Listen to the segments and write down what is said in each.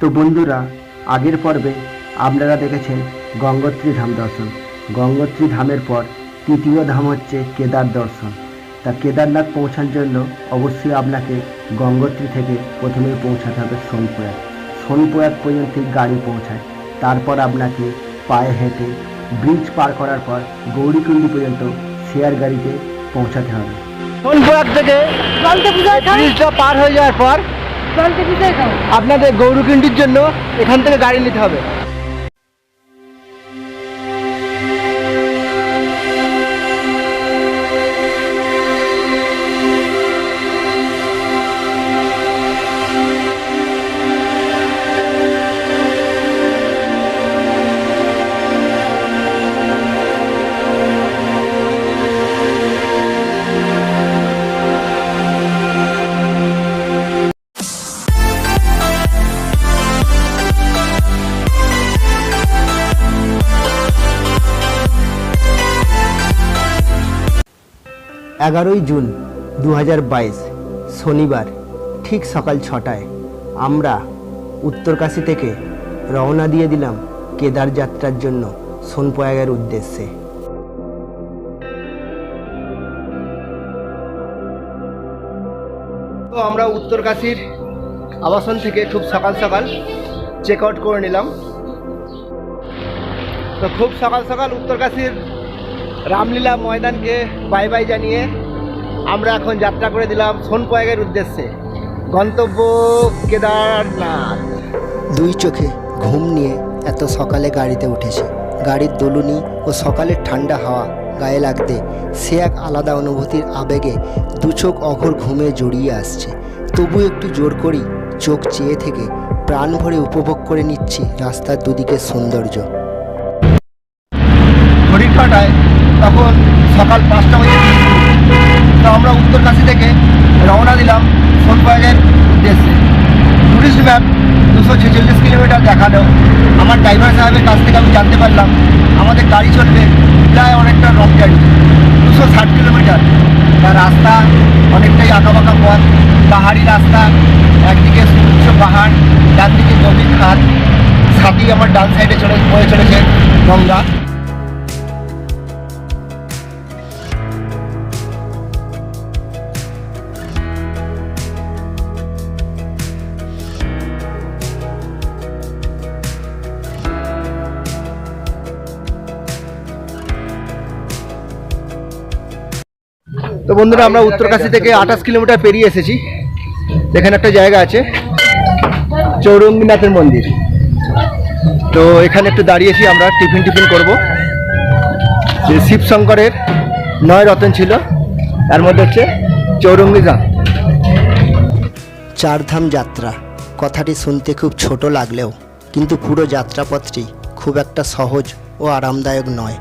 তো বন্ধুরা, আগের পর্বে আপনারা দেখেছেন গঙ্গোত্রী ধাম দর্শন। গঙ্গোত্রী ধামের পর তৃতীয় ধাম হচ্ছে কেদার দর্শন। তা কেদারনাথ পৌঁছানোর জন্য অবশ্যই আপনাকে গঙ্গোত্রী থেকে প্রথমে পৌঁছাতে হবে সোনপ্রয়াগ। সোনপ্রয়াগ পর্যন্ত গাড়ি পৌঁছায়, তারপর আপনাকে পায়ে হেঁটে ব্রিজ পার করার পর গৌরীকুণ্ডী পর্যন্ত শেয়ার গাড়িতে পৌঁছাতে হবে। সোনপ্রয়াগ থেকে ব্রিজটা পার হয়ে যাওয়ার পর আপনাদের গৌরীকুণ্ডীর জন্য এখান থেকে গাড়ি নিতে হবে। জুন 2022 শনিবার ঠিক সকাল 6টায় আমরা উত্তরকাশী থেকে রওনা দিয়ে দিলাম কেদার যাত্রার জন্য সোনপ্রয়াগের উদ্দেশ্যে। তো আমরা উত্তরকাশীর আবাসন থেকে খুব সকাল সকাল চেক আউট করে নিলাম। তো খুব সকাল সকাল উত্তরকাশীর রামলীলা ময়দানকে বাই বাই জানিয়ে আমরা এখন যাত্রা করে দিলাম সোনপ্রয়াগের উদ্দেশ্যে, গন্তব্য কেদারনাথ। দুই চোখে ঘুম নিয়ে এত সকালে গাড়িতে উঠেছি। গাড়ির দোলুনি ও সকালের ঠান্ডা হাওয়া গায়ে লাগতে সে এক আলাদা অনুভূতির আবেগে দু চোখ অঘোর ঘুমে জড়িয়ে আসছে। তবু একটু জোর করেই চোখ চেয়ে থেকে প্রাণ ভরে উপভোগ করে নিচ্ছি রাস্তার দুদিকের সৌন্দর্য। ঘড়ির কাঁটায় তখন সকাল 5টা বাজে। তো আমরা উত্তরকাশী থেকে রওনা দিলাম সোনপ্রয়াগের উদ্দেশ্যে। টুরিস্ট ম্যাপ 246 কিলোমিটার দেখালো। আমার ড্রাইভার সাহেবের কাছ থেকে আমি জানতে পারলাম আমাদের গাড়ি চলবে প্রায় অনেকটা লং জার্নি, 260 কিলোমিটার। তার রাস্তা অনেকটাই আঁকাবাঁকা পথ, পাহাড়ি রাস্তা, একদিকে সুউচ্চ পাহাড়, ডান দিকে গভীর খাদ, সাথেই আমার ডান সাইডে বয়ে চলেছে গঙ্গা। তো বন্ধুরা, আমরা উত্তরকাশী থেকে 28 কিলোমিটার পেরিয়ে এসেছি। এখানে একটা জায়গা আছে চৌরঙ্গীনাথের মন্দির। তো এখানে একটু দাঁড়িয়েছি, আমরা টিফিন করব। যে শিবশঙ্করের 9 রতন ছিল, তার মধ্যে হচ্ছে চৌরঙ্গীনাথ। চারধাম যাত্রা কথাটি শুনতে খুব ছোট লাগলেও কিন্তু পুরো যাত্রাপথটি খুব একটা সহজ ও আরামদায়ক নয়।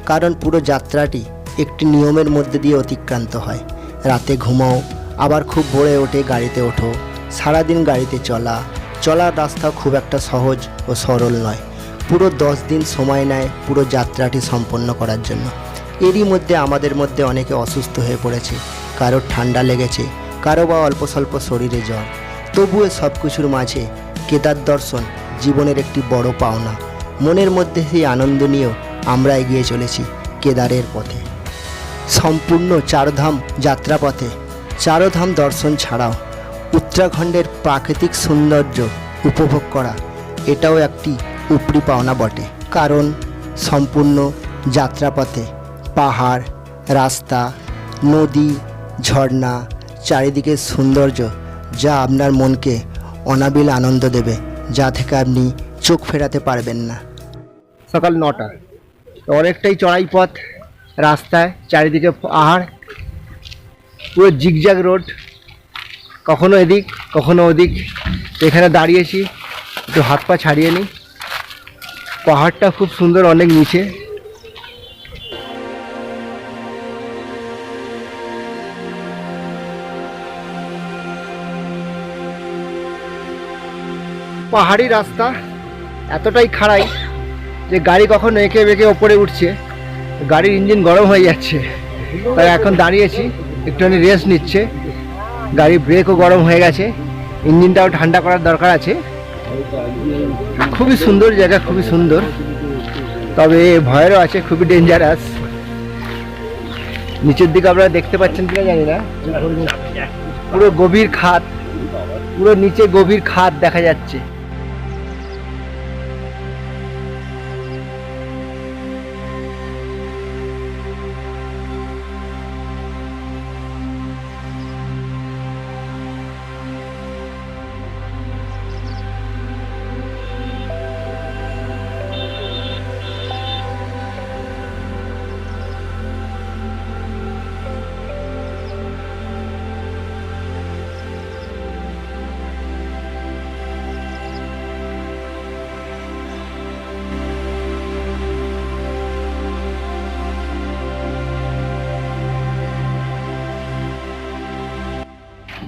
কারণ পুরো যাত্রাটি একটি নিয়মের মধ্যে দিয়ে অতিক্রান্ত হয়। রাতে ঘুমাও, আবার খুব ভোরে ওঠে গাড়িতে ওঠো। সারাদিন গাড়িতে চলার রাস্তা খুব একটা সহজ ও সরল নয়। পুরো 10 দিন সময় নেয় পুরো যাত্রাটি সম্পন্ন করার জন্য। এরই মধ্যে আমাদের মধ্যে অনেকে অসুস্থ হয়ে পড়েছে, কারোর ঠান্ডা লেগেছে, কারো বা অল্প স্বল্প শরীরে জ্বর। তবুও সব কিছুর মাঝে কেদার দর্শন জীবনের একটি বড় পাওনা। মনের মধ্যে সেই আনন্দ নিয়েও আমরা এগিয়ে চলেছি কেদারের পথে। সম্পূর্ণ চারধাম যাত্রাপথে চারধাম দর্শন ছাড়াও উত্তরাখণ্ডের প্রাকৃতিক সৌন্দর্য উপভোগ করা এটাও একটি উপরি পাওনা বটে। কারণ সম্পূর্ণ যাত্রাপথে পাহাড়, রাস্তা, নদী, ঝর্ণা, চারিদিকের সৌন্দর্য যা আপনার মনকে অনাবিল আনন্দ দেবে, যা থেকে আপনি চোখ ফেরাতে পারবেন না। সকাল 9টা, অনেকটাই চড়াই পথ, রাস্তায় চারিদিকে পাহাড়, পুরো জিগজ্যাগ রোড, কখনো এদিক কখনো ওদিক। এখানে দাঁড়িয়েছি, একটু হাত পা ছাড়িয়ে নিই। পাহাড়টা খুব সুন্দর, অনেক নিচে। পাহাড়ি রাস্তা এতটাই খাড়াই যে গাড়ি কখনো এঁকে বেঁকে ওপরে উঠছে, গাড়ির ইঞ্জিন গরম হয়ে যাচ্ছে। তাই এখন দাঁড়িয়েছি, একটুখানি রেস্ট নিচ্ছে। গাড়ির ব্রেকও গরম হয়ে গেছে, ইঞ্জিনটাও ঠান্ডা করার দরকার আছে। খুবই সুন্দর জায়গা, খুবই সুন্দর, তবে ভয়েরও আছে, খুবই ডেঞ্জারাস। নিচের দিকে আপনারা দেখতে পাচ্ছেন কিনা জানি না, পুরো গভীর খাদ, পুরো নিচে গভীর খাদ দেখা যাচ্ছে।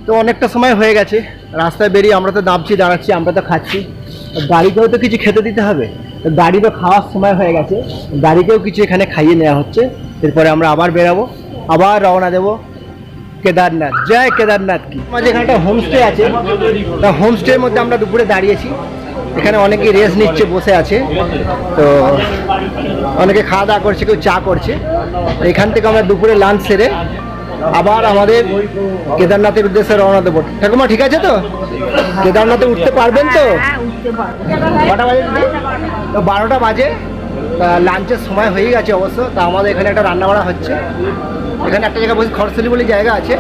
তো অনেকটা সময় হয়ে গেছে, রাস্তায় বেরিয়ে আমরা তো নামছি, দাঁড়াচ্ছি, আমরা তো খাচ্ছি, গাড়িকেও তো কিছু খেতে দিতে হবে। তো গাড়ি তো খাওয়ার সময় হয়ে গেছে, গাড়িকেও কিছু এখানে খাইয়ে নেওয়া হচ্ছে। এরপরে আমরা আবার বেরাবো, আবার রওনা দেবো কেদারনাথ। জয় কেদারনাথ কি। আমাদের এখানে একটা হোমস্টে আছে, তা হোমস্টের মধ্যে আমরা দুপুরে দাঁড়িয়েছি। এখানে অনেকেই রেস্ট নিচ্ছে, বসে আছে, তো অনেকে খাওয়া দাওয়া করছে, কেউ চা করছে। এখান থেকে আমরা দুপুরে লাঞ্চ সেরে আবার আমাদের কেদারনাথের উদ্দেশ্যে রওনা দেবো। ঠাকুমা ঠিক আছে তো? কেদারনাথে উঠতে পারবেন তো? কটা বাজে? তো 12টা বাজে। লাঞ্চের সময় হয়ে গেছে অবশ্য। তা আমাদের এখানে একটা রান্না বাড়া হচ্ছে। এখানে একটা জায়গায় বসে খরসলি বলে জায়গা আছে,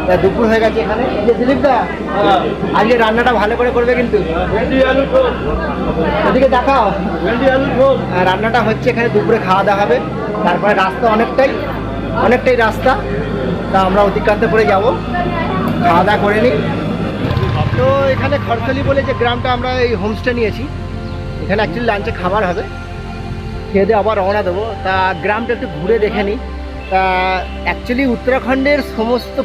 তা দুপুর হয়ে গেছে এখানে। যে দিলীপ দা আজকে রান্নাটা ভালো করে করবে কিন্তু, এদিকে দেখাও। রান্নাটা হচ্ছে এখানে, দুপুরে খাওয়া দাওয়া হবে। তারপরে রাস্তা অনেকটাই রাস্তা, তা আমরা অতিক্রান্ত করে যাব, খাওয়া দাওয়া করে নিই। তো এখানে খরসলি বলে যে গ্রামটা, আমরা এই হোমস্টে নিয়েছি, এখানে অ্যাকচুয়ালি লাঞ্চে খাবার হবে, খেয়ে দিয়ে আবার রওনা দেবো। তা গ্রামটা একটু ঘুরে দেখে নিই। তা অ্যাকচুয়ালি উত্তরাখণ্ডের সমস্ত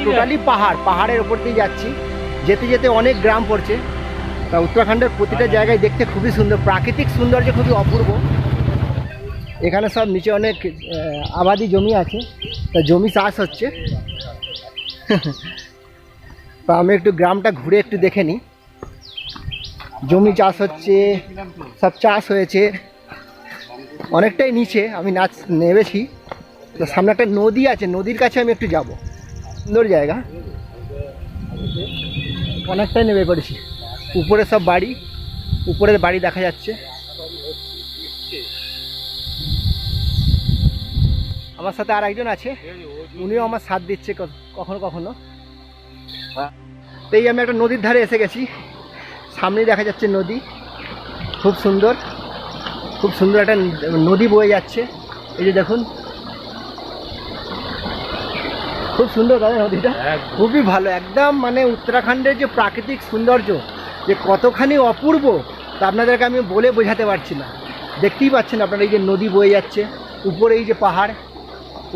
টোটালি পাহাড়ের ওপর দিয়ে যাচ্ছি, যেতে যেতে অনেক গ্রাম পড়ছে। তা উত্তরাখণ্ডের প্রতিটা জায়গায় দেখতে খুবই সুন্দর, প্রাকৃতিক সৌন্দর্য খুবই অপূর্ব। এখানে সব নিচে অনেক আবাদি জমি আছে, তা জমি চাষ হচ্ছে। তা আমি একটু গ্রামটা ঘুরে একটু দেখে নিই। জমি চাষ হচ্ছে, সব চাষ হয়েছে, অনেকটাই নিচে আমি নেমেছি। তো সামনে একটা নদী আছে, নদীর কাছে আমি একটু যাব। সুন্দর জায়গা, অনেকটাই নেমে পড়েছি। উপরে সব বাড়ি, উপরের বাড়ি দেখা যাচ্ছে। আমার সাথে আর একজন আছে, উনিও আমার সাথ দিচ্ছে কখনো কখনো। তো এই আমি একটা নদীর ধারে এসে গেছি, সামনেই দেখা যাচ্ছে নদী, খুব সুন্দর একটা নদী বয়ে যাচ্ছে। এই যে দেখুন, খুব সুন্দর তাই নদীটা, খুবই ভালো একদম। মানে উত্তরাখণ্ডের যে প্রাকৃতিক সৌন্দর্য যে কতখানি অপূর্ব, তা আপনাদেরকে আমি বলে বোঝাতে পারছি না। দেখতেই পাচ্ছেন আপনারা, এই যে নদী বয়ে যাচ্ছে, উপরে এই যে পাহাড়,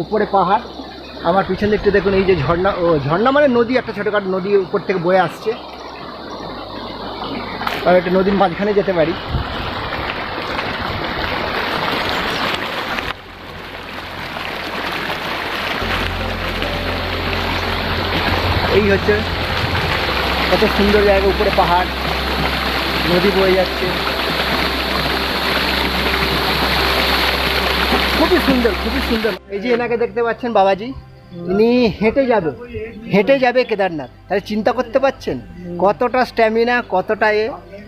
উপরে পাহাড়, আমার পিছনে একটু দেখুন এই যে ঝর্ণা, ঝর্ণা মানে নদী, একটা ছোটোখাটো নদী উপর থেকে বয়ে আসছে। আর একটা নদীর মাঝখানে যেতে পারি। এই হচ্ছে কত সুন্দর জায়গা, উপরে পাহাড়, নদী বয়ে যাচ্ছে, খুবই সুন্দর। এই যে এনাকে দেখতে পাচ্ছেন বাবাজি, ইনি হেঁটে যাবে কেদারনাথ। তাহলে চিন্তা করতে পারছেন কতটা স্ট্যামিনা, কতটা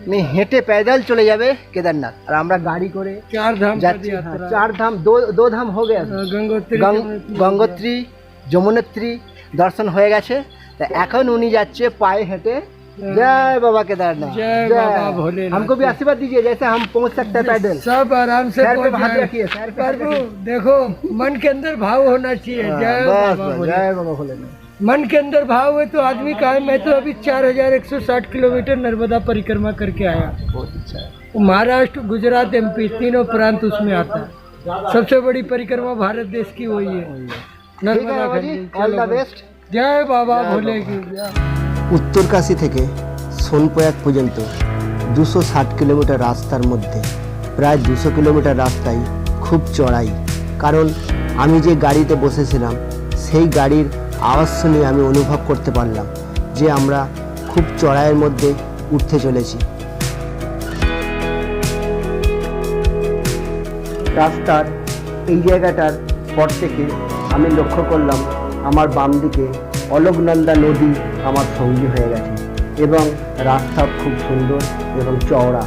উনি হেঁটে पैदल চলে যাবে কেদারনাথ। আর আমরা গাড়ি করে 4 ধাম যাচ্ছি। 4 ধাম, दो धाम हो गया, গঙ্গোত্রী, যমুনোত্রী দর্শন হয়ে গেছে। তা এখন উনি যাচ্ছে পায়ে হেঁটে। जय बाबा केदारनाथ, जय बाबा भोलेनाथ। हमको भी आशीर्वाद दीजिए, जैसे हम पहुंच सकते हैं पैदल। सब आराम से पैर पे पहुंच हाथ जाए। रखिए, पैर पे हाथ प्रभु रखिए। देखो, मन के अंदर भाव होना चाहिए। जय बस बाबा बस, भोलेनाथ। जय बाबा भोलेनाथ। मन के अंदर भाव है तो आदमी का है। मैं तो अभी 4160 किलोमीटर नर्मदा परिक्रमा करके आया। बहुत अच्छा है। महाराष्ट्र, गुजरात, MP तीनों प्रांत उसमें आता है। सबसे बड़ी परिक्रमा भारत देश की वही है, नर्मदा बाबा जी, खंड। ऑल द चलो बेस्ट। जय बाबा भोले की जय। উত্তরকাশী থেকে সোনপ্রয়াগ পর্যন্ত 260 কিলোমিটার রাস্তার মধ্যে প্রায় 200 কিলোমিটার রাস্তাই খুব চড়াই। কারণ আমি যে গাড়িতে বসেছিলাম সেই গাড়ির আওয়াজ শুনে আমি অনুভব করতে পারলাম যে আমরা খুব চড়াইয়ের মধ্যে উঠতে চলেছি। রাস্তার এই জায়গাটার পর থেকে আমি লক্ষ্য করলাম আমার বাম দিকে অলোকনন্দা নদী আমার সঙ্গী হয়ে গেছে এবং রাস্তা খুব সুন্দর এবং চওড়া।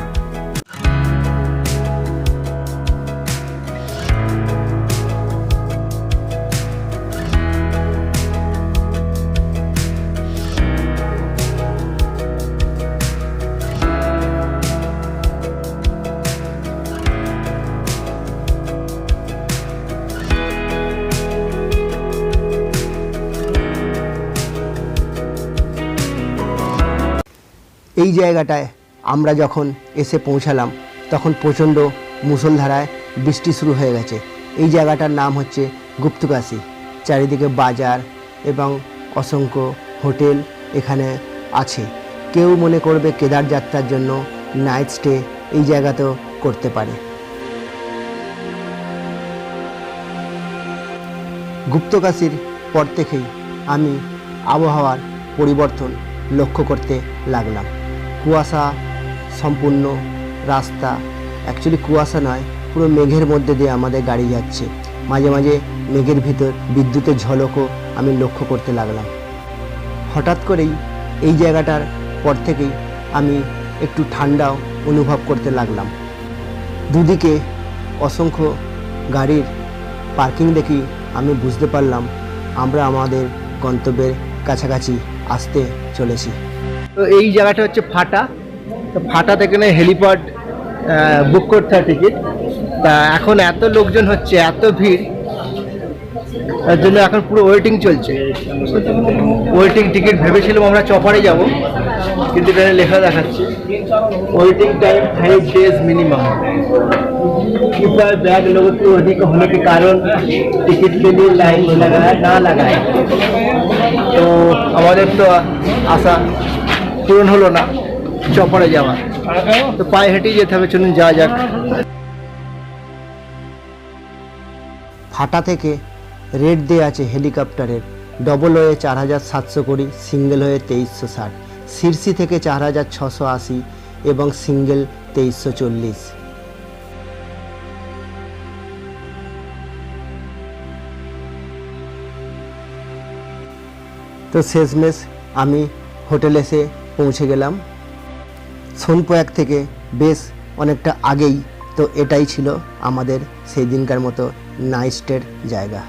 এই জায়গাটায় আমরা যখন এসে পৌঁছালাম তখন প্রচণ্ড মুষলধারায় বৃষ্টি শুরু হয়ে গেছে। এই জায়গাটার নাম হচ্ছে গুপ্তকাশী। চারিদিকে বাজার এবং অসংখ্য হোটেল এখানে আছে। কেউ মনে করবে কেদার যাত্রার জন্য নাইট স্টে এই জায়গাতেও করতে পারে। গুপ্তকাশীর পর থেকেই আমি আবহাওয়ার পরিবর্তন লক্ষ্য করতে লাগলাম। কুয়াশা সম্পূর্ণ রাস্তা, অ্যাকচুয়ালি কুয়াশা নয়, পুরো মেঘের মধ্যে দিয়ে আমাদের গাড়ি যাচ্ছে। মাঝে মাঝে মেঘের ভিতর বিদ্যুতের ঝলকও আমি লক্ষ্য করতে লাগলাম। হঠাৎ করেই এই জায়গাটার পর থেকেই আমি একটু ঠান্ডাও অনুভব করতে লাগলাম। দুদিকে অসংখ্য গাড়ির পার্কিং দেখি আমি বুঝতে পারলাম আমরা আমাদের গন্তব্যের কাছাকাছি আসতে চলেছি। তো এই জায়গাটা হচ্ছে ফাটা। তো ফাটা থেকে হেলিপ্যাড বুক করতে হয় টিকিট। তা এখন এত লোকজন হচ্ছে, এত ভিড়, তার জন্য এখন পুরো ওয়েটিং চলছে। ওয়েটিং টিকিট ভেবেছিলাম আমরা চপারে যাব, কিন্তু এখানে লেখা দেখাচ্ছে वेटिंग टाइम 5 डेज मिनिमम। कृपया बैग लोगों की अधिक होने के कारण टिकट के लिए लाइन लगाए ना लगाए। तो हमारे तो आशा पूर्ण हलो ना चपड़े जावा, तो पाए हेঁটে যেতে হবে। চলুন যাওয়া যাক। ফাটা থেকে রেট দেওয়া আছে হেলিকপ্টারের, ডবল হয়ে 4720, সিঙ্গেল হয়ে 2360, সিরসি থেকে 4680 এবং সিঙ্গেল 2340। তো শেষমেশ আমি হোটেলে এসে পৌঁছে গেলাম সোনপ্রয়াগ থেকে বেশ অনেকটা আগেই। তো এটাই ছিল আমাদের সেই দিনকার মতো নাইট স্টের জায়গা।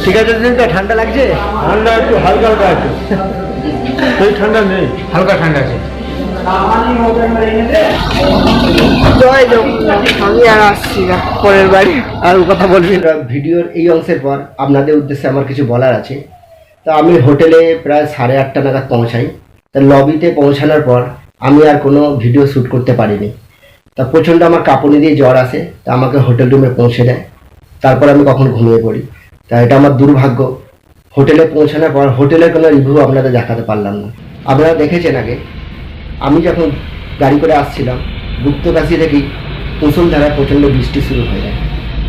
ঠিক আছে, ঠান্ডা লাগছে? ঠান্ডা একটু হালকা হালকা আছে, সেই ঠান্ডা নেই, হালকা ঠান্ডা আছে। আমি আর আসছি না পরের বাড়ি। আর কথা বলবি না। ভিডিওর এই অংশের পর আপনাদের উদ্দেশ্যে আমার কিছু বলার আছে। তো আমি হোটেলে প্রায় 8:30 নাগাদ পৌঁছাই। তা লবিতে পৌঁছানোর পর আমি আর কোনো ভিডিও শ্যুট করতে পারিনি। তা প্রচণ্ড আমার কাঁপুনি দিয়ে জ্বর আসে। তা আমাকে হোটেল রুমে পৌঁছে দেয়, তারপর আমি কখন ঘুমিয়ে পড়ি। তা এটা আমার দুর্ভাগ্য। হোটেলে পৌঁছানোর পর হোটেলের কোনো রিভিউ আপনাদের দেখাতে পারলাম না। আপনারা দেখেছেন আগে আমি যখন গাড়ি করে আসছিলাম গুপ্তকাশী থেকেই মুষলধারায় প্রচণ্ড বৃষ্টি শুরু হয়ে যায়।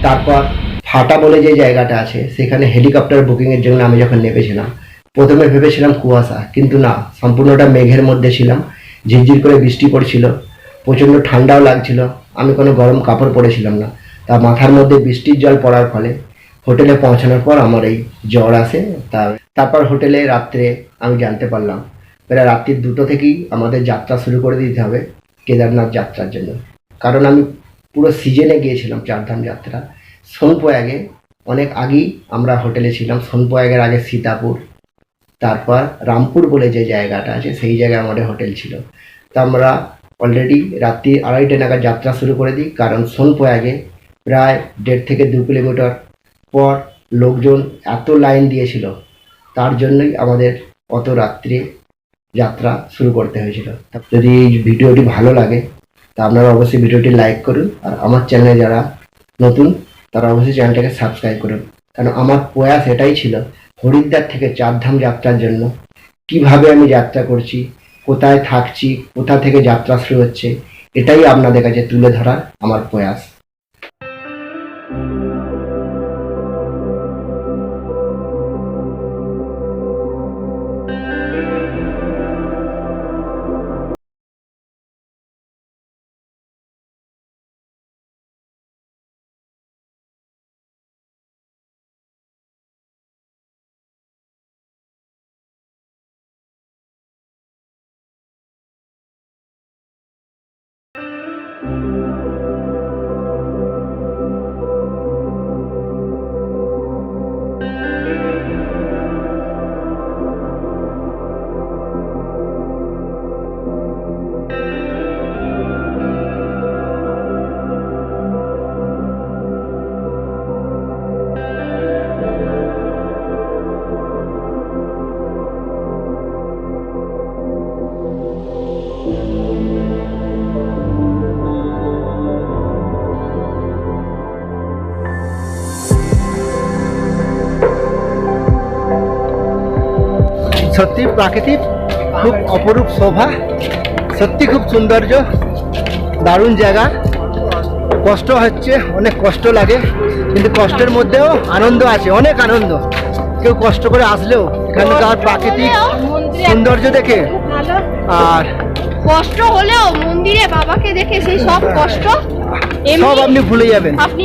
তারপর ফাটা বলে যে জায়গাটা আছে সেখানে হেলিকপ্টার বুকিংয়ের জন্য আমি যখন নেমেছিলাম প্রথমে ভেবেছিলাম কুয়াশা, কিন্তু না, সম্পূর্ণটা মেঘের মধ্যে ছিলাম। ঝিরঝির করে বৃষ্টি পড়ছিল, প্রচণ্ড ঠান্ডাও লাগছিল। আমি কোনো গরম কাপড় পরেছিলাম না। তা মাথার মধ্যে বৃষ্টির জল পড়ার ফলে হোটেলে পৌঁছানোর পর আমার এই জ্বর আসে। তারপর হোটেলে রাত্রে আমি জানতে পারলাম প্রায় রাত্রি 2টো থেকেই আমাদের যাত্রা শুরু করে দিতে হবে কেদারনাথ যাত্রার জন্য। কারণ আমি পুরো সিজনে গিয়েছিলাম চারধাম যাত্রা। সোনপ্রয়াগে অনেক আগেই আমরা হোটেলে ছিলাম। সোনপ্রয়াগের আগে সীতাপুর, তারপর রামপুর বলে যে জায়গাটা আছে সেই জায়গায় আমাদের হোটেল ছিল। তা আমরা অলরেডি রাত্রি 2:30 নাগাদ যাত্রা শুরু করে দিই। কারণ সোনপ্রয়াগে প্রায় 1.5 থেকে 2 কিলোমিটার পর লোকজন এত লাইন দিয়েছিল, তার জন্যই আমাদের অত রাত্রে যাত্রা শুরু করতে হয়েছিল। যদি এই ভিডিওটি ভালো লাগে তা আপনারা অবশ্যই ভিডিওটি লাইক করুন, আর আমার চ্যানেলে যারা নতুন তারা অবশ্যই চ্যানেলটাকে সাবস্ক্রাইব করুন। কারণ আমার প্রয়াস এটাই ছিল হরিদ্বার থেকে চারধাম যাত্রার জন্য কিভাবে আমি যাত্রা করছি, কোথায় থাকছি, কোথা থেকে যাত্রা শুরু হচ্ছে, এটাই আপনাদের কাছে তুলে ধরার আমার প্রয়াস। সত্যি প্রাকৃতিক খুব অপরূপ শোভা, সত্যি খুব সৌন্দর্য, দারুণ জায়গা। কষ্ট হচ্ছে, অনেক কষ্ট লাগে, কিন্তু কষ্টের মধ্যেও আনন্দ আছে, অনেক আনন্দ। কেউ কষ্ট করে আসলেও এখানকার প্রাকৃতিক সৌন্দর্য দেখে ভালো আর কষ্ট হলেও মন্দিরে বাবাকে দেখে সেই সব কষ্ট সব আপনি ভুলে যাবেন। আপনি